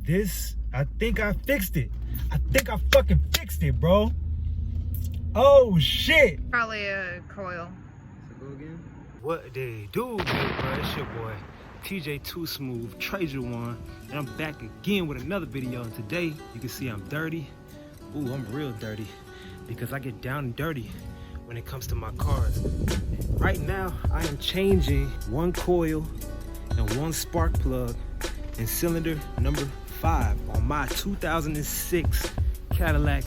I think I fixed it. I think I fucking fixed it, bro. Oh shit. Probably a coil. So go again. What they do, bro? It's your boy TJ Too Smooth, Treasure One, and I'm back again with another video. And today you can see I'm dirty. Ooh, I'm real dirty because I get down and dirty when it comes to my cars. Right now, I am changing one coil and one spark plug in cylinder number 5 on my 2006 Cadillac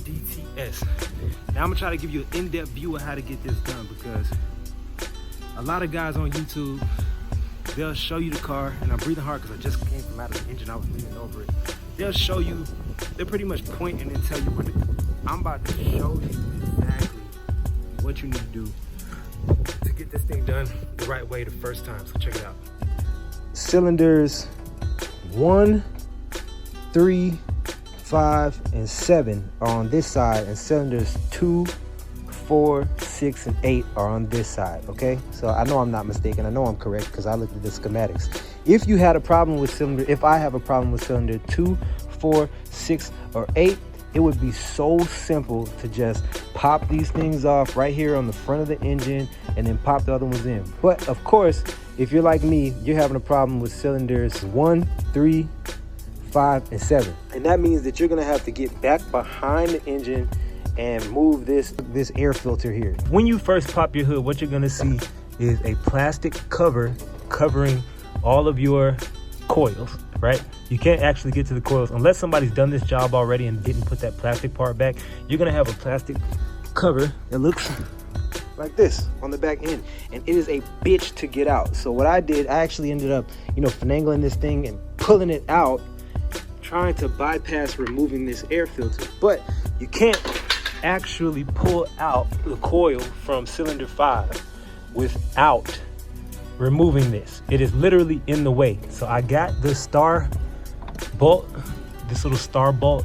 DTS. Now I'm gonna try to give you an in-depth view of how to get this done, because a lot of guys on YouTube, they'll show you the car, and I'm breathing hard because I just came from out of the engine. I was leaning over it. They'll show you, they're pretty much pointing and tell you what to do. I'm about to show you exactly what you need to do to get this thing done the right way the first time. So check it out. Cylinders 1, 3, 5, and 7 are on this side, and cylinders 2, 4, 6, and 8 are on this side. Okay, so I know I'm not mistaken. I know I'm correct because I looked at the schematics. If you had a problem with cylinder, if I have a problem with cylinder 2, 4, 6, or 8, it would be so simple to just pop these things off right here on the front of the engine and then pop the other ones in. But of course, if you're like me, you're having a problem with cylinders 1, 3, 5, and 7. And that means that you're gonna have to get back behind the engine and move this air filter here. When you first pop your hood, what you're gonna see is a plastic cover covering all of your coils, right? You can't actually get to the coils unless somebody's done this job already and didn't put that plastic part back. You're gonna have a plastic cover that looks like this on the back end, and it is a bitch to get out. So what I did, I actually ended up, finagling this thing and pulling it out, trying to bypass removing this air filter. But you can't actually pull out the coil from cylinder 5 without removing this. It is literally in the way. So I got the star bolt, this little star bolt,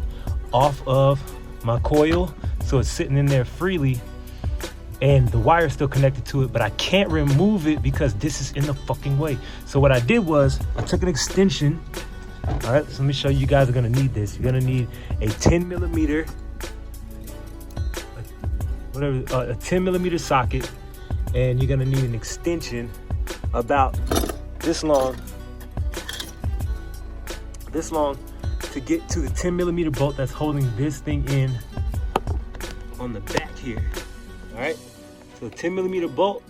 off of my coil, so it's sitting in there freely, and the wire is still connected to it, but I can't remove it because this is in the fucking way. So what I did was I took an extension. All right, so let me show you. You guys are gonna need this. You're gonna need a 10 millimeter, a 10 millimeter socket, and you're gonna need an extension about this long to get to the 10 millimeter bolt that's holding this thing in on the back here. All right, so the 10 millimeter bolt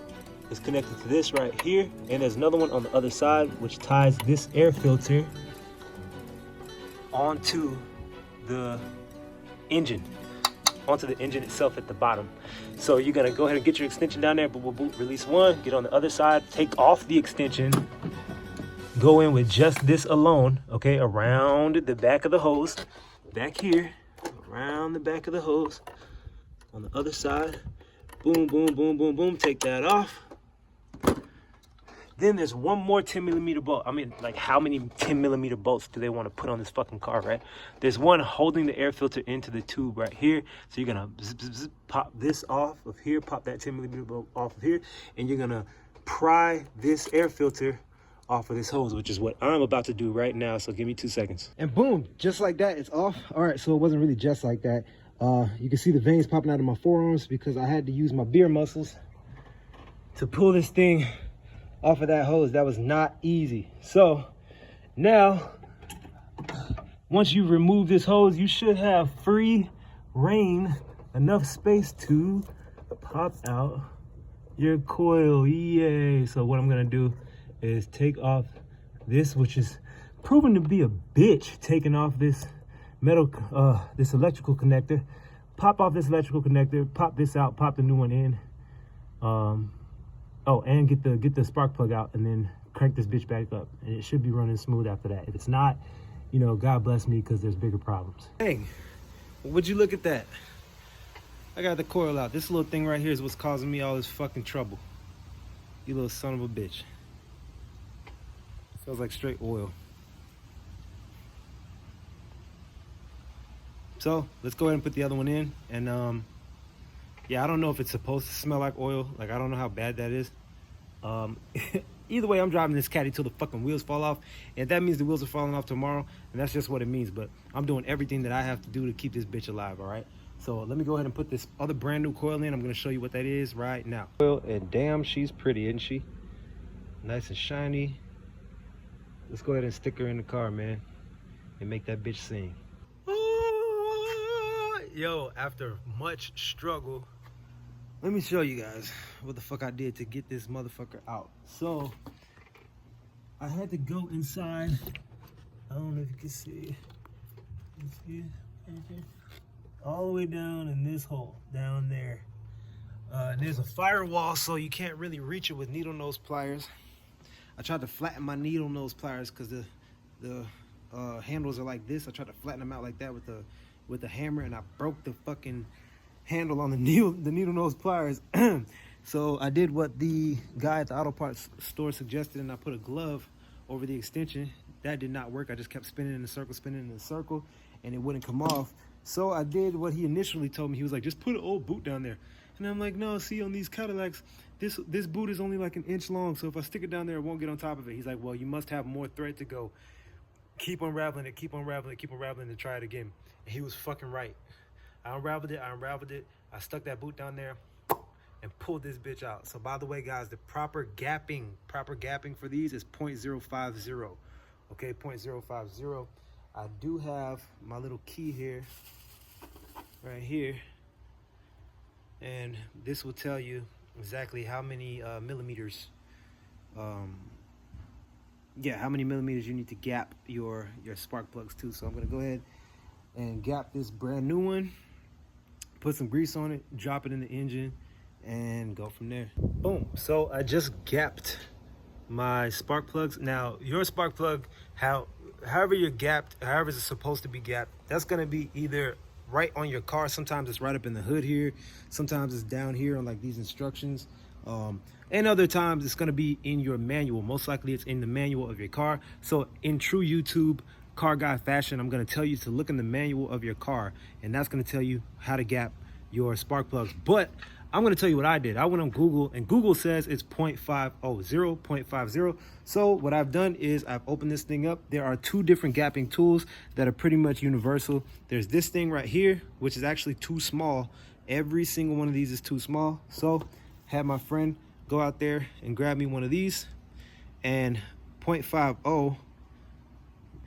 is connected to this right here, and there's another one on the other side which ties this air filter onto the engine itself at the bottom. So you're gonna go ahead and get your extension down there, boop, boop, boop, release one, get on the other side, take off the extension, go in with just this alone, okay, around the back of the hose, back here, around the back of the hose, on the other side, boom, boom, boom, boom, boom, take that off. Then there's one more 10 millimeter bolt. I mean, like, how many 10 millimeter bolts do they want to put on this fucking car, right? There's one holding the air filter into the tube right here. So you're gonna zip, zip, zip, pop this off of here, pop that 10 millimeter bolt off of here, and you're gonna pry this air filter off of this hose, which is what I'm about to do right now. So give me 2 seconds. And boom, just like that, it's off. All right, so it wasn't really just like that. You can see the veins popping out of my forearms because I had to use my beer muscles to pull this thing off of that hose. That was not easy. So now, once you remove this hose, you should have free reign, enough space to pop out your coil. Yay. So what I'm gonna do is take off this, which is proven to be a bitch, taking off this metal, this electrical connector, pop off this electrical connector, pop this out, pop the new one in, oh, and get the spark plug out, and then crank this bitch back up, and it should be running smooth after that. If it's not, God bless me, because there's bigger problems. Dang, would you look at that? I got the coil out. This little thing right here is what's causing me all this fucking trouble. You little son of a bitch. Smells like straight oil. So let's go ahead and put the other one in, and yeah, I don't know if it's supposed to smell like oil. Like, I don't know how bad that is. Either way, I'm driving this Caddy till the fucking wheels fall off. And that means the wheels are falling off tomorrow, and that's just what it means. But I'm doing everything that I have to do to keep this bitch alive, all right? So let me go ahead and put this other brand new coil in. I'm gonna show you what that is right now. And damn, she's pretty, isn't she? Nice and shiny. Let's go ahead and stick her in the car, man, and make that bitch sing. Yo, after much struggle, let me show you guys what the fuck I did to get this motherfucker out. So I had to go inside. I don't know if you can see. You see it? Okay. All the way down in this hole down there. And there's a firewall, so you can't really reach it with needle nose pliers. I tried to flatten my needle nose pliers because the handles are like this. I tried to flatten them out like that with the hammer, and I broke the fucking handle on the needle nose pliers. So I did what the guy at the auto parts store suggested, and I put a glove over the extension. That did not work. I just kept spinning in a circle, and it wouldn't come off. So I did what he initially told me. He was like, just put an old boot down there. And I'm like, no, see, on these Cadillacs, this boot is only like an inch long, so if I stick it down there, it won't get on top of it. He's like, well, you must have more thread to go. Keep unraveling it, keep unraveling it, keep unraveling it, and try it again. And he was fucking right. I unraveled it. I stuck that boot down there and pulled this bitch out. So by the way, guys, the proper gapping for these is 0.050. Okay, 0.050. I do have my little key here, right here, and this will tell you exactly how many millimeters, how many millimeters you need to gap your spark plugs to. So I'm gonna go ahead and gap this brand new one, put some grease on it, drop it in the engine, and go from there. Boom. So I just gapped my spark plugs. Now your spark plug, however you're gapped, however it's supposed to be gapped, that's gonna be either right on your car. Sometimes it's right up in the hood here, sometimes it's down here on like these instructions, and other times it's gonna be in your manual. Most likely it's in the manual of your car. So in true YouTube car guy fashion, I'm gonna tell you to look in the manual of your car, and that's gonna tell you how to gap your spark plugs. But I'm gonna tell you what I did. I went on Google, and Google says it's 0.50. So what I've done is I've opened this thing up. There are two different gapping tools that are pretty much universal. There's this thing right here, which is actually too small. Every single one of these is too small. So had my friend go out there and grab me one of these, and 0.50,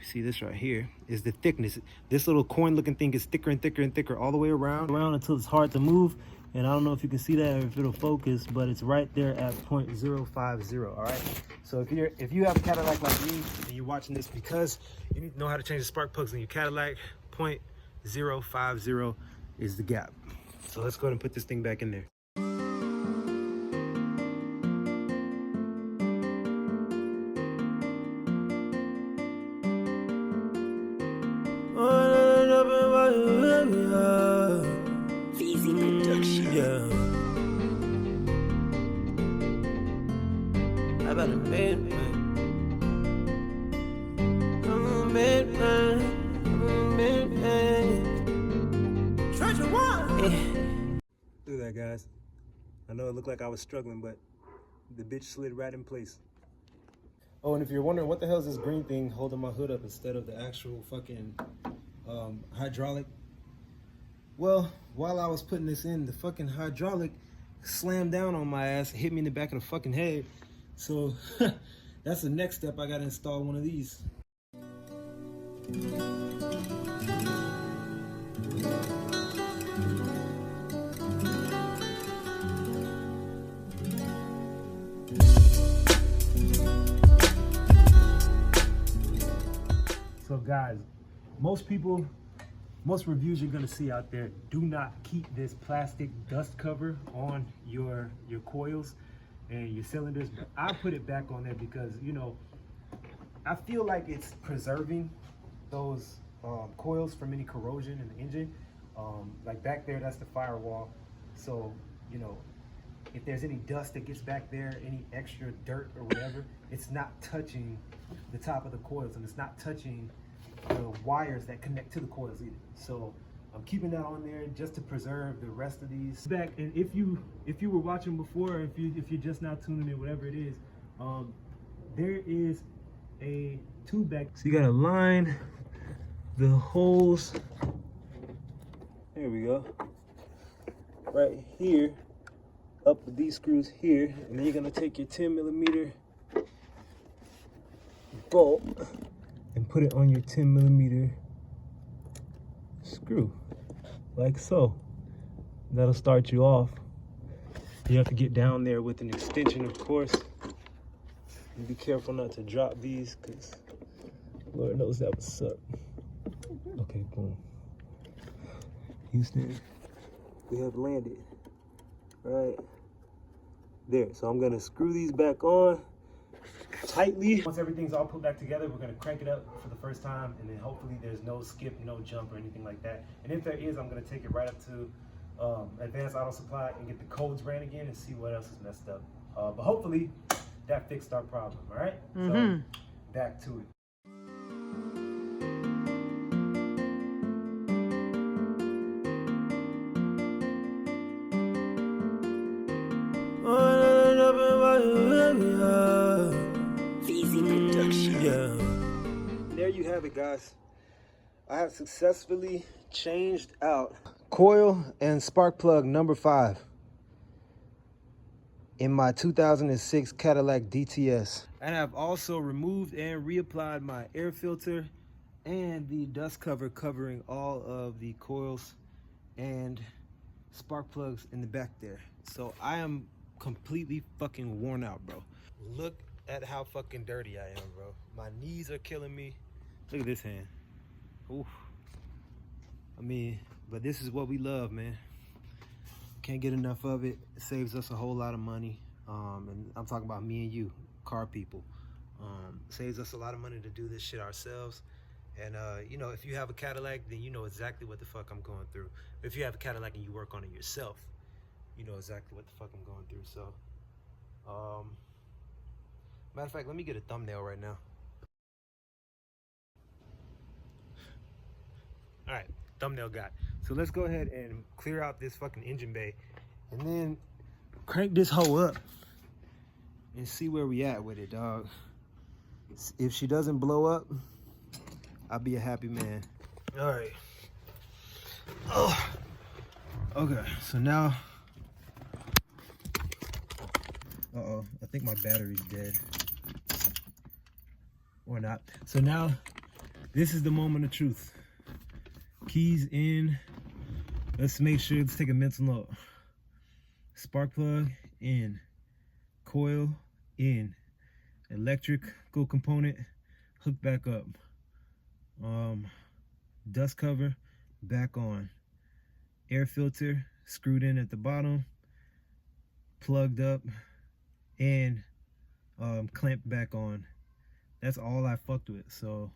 see this right here, is the thickness. This little coin looking thing is thicker and thicker and thicker all the way around until it's hard to move. And I don't know if you can see that or if it'll focus, but it's right there at 0.050. All right. So if you have a Cadillac like me and you're watching this because you need to know how to change the spark plugs in your Cadillac, 0.050 is the gap. So let's go ahead and put this thing back in there. Look at that, guys. I know it looked like I was struggling, but the bitch slid right in place. Oh, and if you're wondering what the hell is this green thing holding my hood up instead of the actual fucking hydraulic, well, while I was putting this in, the fucking hydraulic slammed down on my ass, hit me in the back of the fucking head. So that's the next step. I gotta install one of these. So guys, most reviews you're gonna see out there do not keep this plastic dust cover on your coils and your cylinders, but I put it back on there because, you know, I feel like it's preserving those coils from any corrosion in the engine. Like back there, that's the firewall. So, you know, if there's any dust that gets back there, any extra dirt or whatever, it's not touching the top of the coils, and it's not touching the wires that connect to the coils either. So I'm keeping that on there just to preserve the rest of these back. And if you were watching before, if you're just now tuning in, whatever it is, there is a tube back. So you gotta line the holes. There we go. Right here, up with these screws here, and then you're gonna take your 10mm bolt and put it on your 10mm screw, like so. That'll start you off. You have to get down there with an extension, of course. And be careful not to drop these, because Lord knows that would suck. Okay, boom. Houston, we have landed right there. So I'm gonna screw these back on tightly. Once everything's all put back together, we're gonna crank it up for the first time, and then hopefully there's no skip, no jump or anything like that. And if there is, I'm gonna take it right up to Advanced Auto Supply and get the codes ran again and see what else is messed up. But hopefully that fixed our problem, all right? So back to it. There you have it, guys. I have successfully changed out coil and spark plug number 5 in my 2006 Cadillac DTS. And I've also removed and reapplied my air filter and the dust cover covering all of the coils and spark plugs in the back there. So I am completely fucking worn out, bro. Look at how fucking dirty I am, bro. My knees are killing me. Look at this hand. Oof. I mean, but this is what we love, man. Can't get enough of it. It saves us a whole lot of money. And I'm talking about me and you, car people. Saves us a lot of money to do this shit ourselves. And you know, if you have a Cadillac, then you know exactly what the fuck I'm going through. If you have a Cadillac and you work on it yourself, you know exactly what the fuck I'm going through. So, matter of fact, let me get a thumbnail right now. All right, thumbnail got. So let's go ahead and clear out this fucking engine bay and then crank this hoe up and see where we at with it, dog. If she doesn't blow up, I'll be a happy man. All right. Oh, okay, so now, uh-oh, I think my battery's dead. Or not. So now, this is the moment of truth. Keys in. Let's make sure, let's take a mental note. Spark plug in. Coil in. Electrical component hooked back up. Dust cover back on. Air filter screwed in at the bottom. Plugged up and clamped back on. That's all I fucked with. So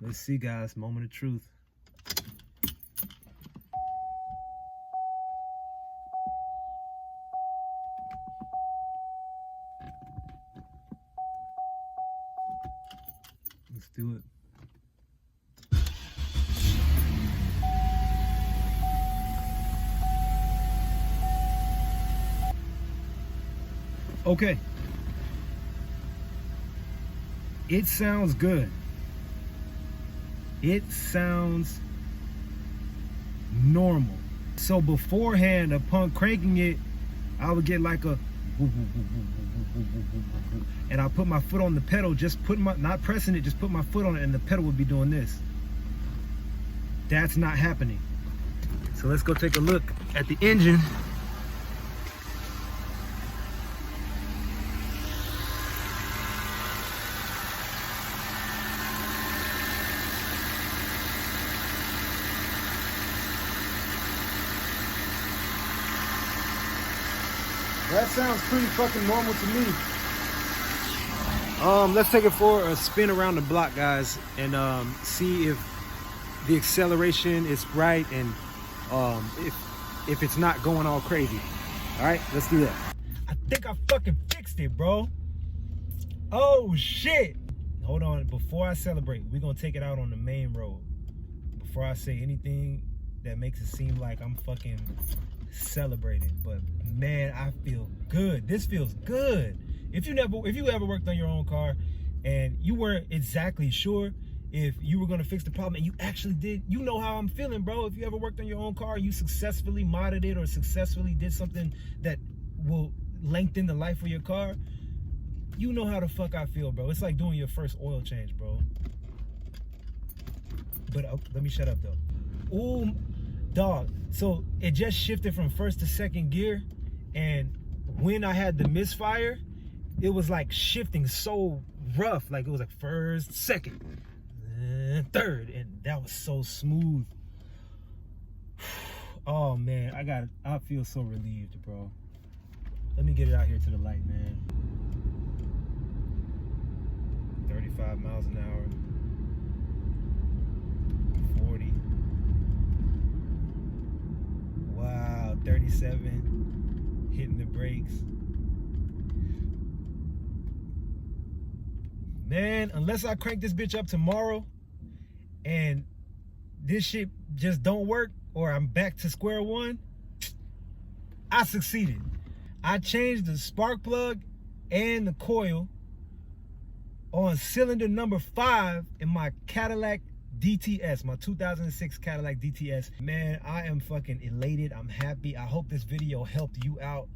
let's see, guys, moment of truth. Let's do it. Okay. It sounds good. It sounds normal. So beforehand, upon cranking it, I would get like a and I'll put my foot on the pedal, just put my, not pressing it, just put my foot on it and the pedal would be doing this. That's not happening. So let's go take a look at the engine. That sounds pretty fucking normal to me. Let's take it for a spin around the block, guys, and see if the acceleration is right and if it's not going all crazy. All right, let's do that. I think I fucking fixed it, bro. Oh shit. Hold on, before I celebrate, we're gonna take it out on the main road. Before I say anything that makes it seem like I'm fucking celebrating, but man, I feel good. This feels good. If you ever worked on your own car and you weren't exactly sure if you were gonna fix the problem and you actually did, you know how I'm feeling, bro. If you ever worked on your own car, you successfully modded it or successfully did something that will lengthen the life of your car, you know how the fuck I feel, bro. It's like doing your first oil change, bro. But let me shut up though. Ooh, dog. So it just shifted from first to second gear, and when I had the misfire, it was like shifting so rough. Like it was like first, second, third, and that was so smooth. Oh man, I feel so relieved, bro. Let me get it out here to the light, man. 35 miles an hour. 40. Wow, 37. Hitting the brakes. Man, unless I crank this bitch up tomorrow and this shit just don't work, or I'm back to square one, I succeeded. I changed the spark plug and the coil on cylinder number 5 in my Cadillac DTS, my 2006 Cadillac DTS. Man, I am fucking elated. I'm happy. I hope this video helped you out.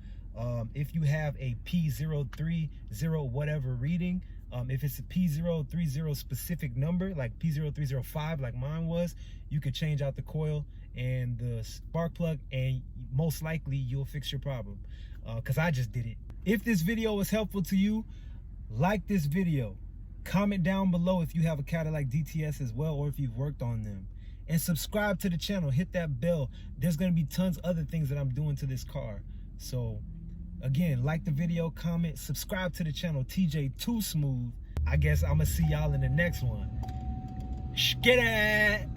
If you have a P0305 whatever reading, if it's a P030 specific number, like P0305 like mine was, you could change out the coil and the spark plug, and most likely you'll fix your problem, because I just did it. If this video was helpful to you, like this video, comment down below if you have a Cadillac DTS as well, or if you've worked on them, and subscribe to the channel. Hit that bell. There's going to be tons of other things that I'm doing to this car. So again, like the video, comment, subscribe to the channel. TJ Too Smooth. I guess I'm gonna see y'all in the next one. Get it.